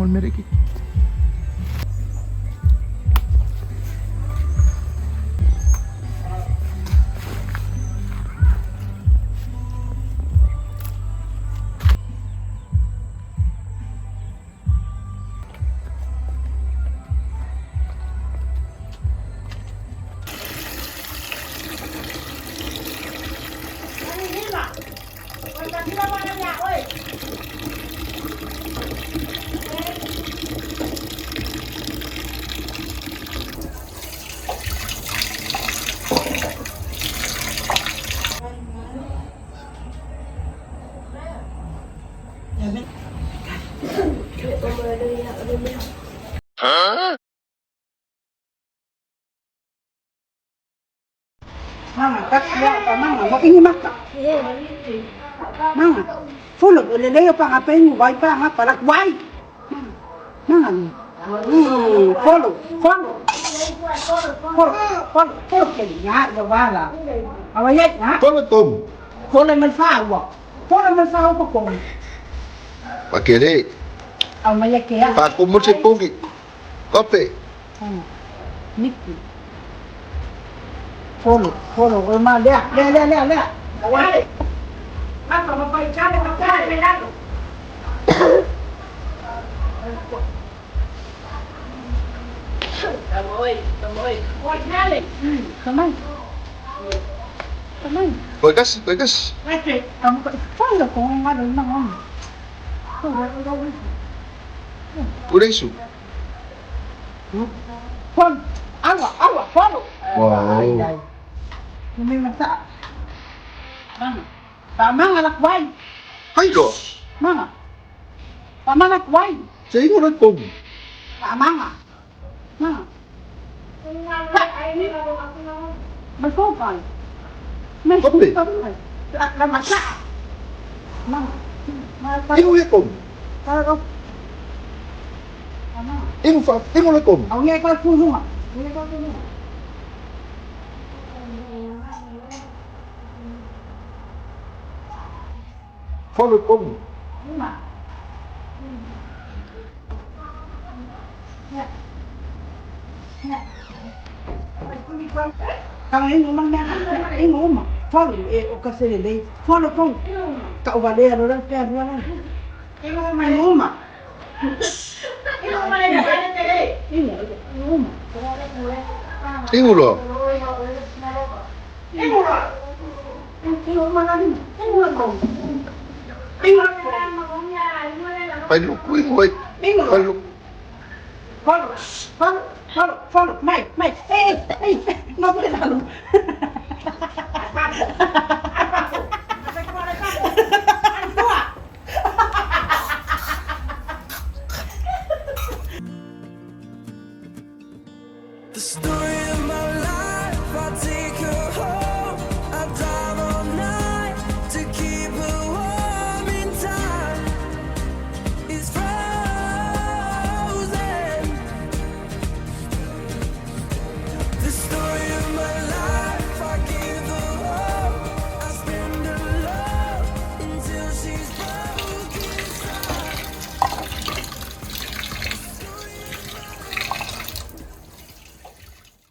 naman Meriki. Mama, kakwa pa mama, makingimak ka. Mama, fulog, ulileo pa nga penguway pa nga, palakway. Mama, follow, nga, gawala. Awayat nga, Palakom. follow man sawa. Follow man sawa pa kong. Pakiri. Awayat kaya. Pakumot si Pugi. Kope. Nikki. Follow, ma, lea. Away. Mama, mapaikan, may lalo. Tamoy. Huwag nalik. Kamay. Bagas. Kasi, kamu ka follow kung ano yung mga. Uresu. Follow. Awa, follow. Wow. Lumimasa. Mga. Mga lakway. Haydo. Mga. Lakway. Sa inyo na Pug. Mga. May kopay. May Kopi. kopay. Lamasa. Mga. Ingo ya Pug. Mga. Ingo na Pug. Ang ngay ka puno nga. Follow Pug. Kang ino man na ino ma follow o kasi nila follow kong kaubali ano lang pero lang ino ma ino ma Ingo lo. Paluk. Paluk. Follow, Mike, hey, no puede darlo. The story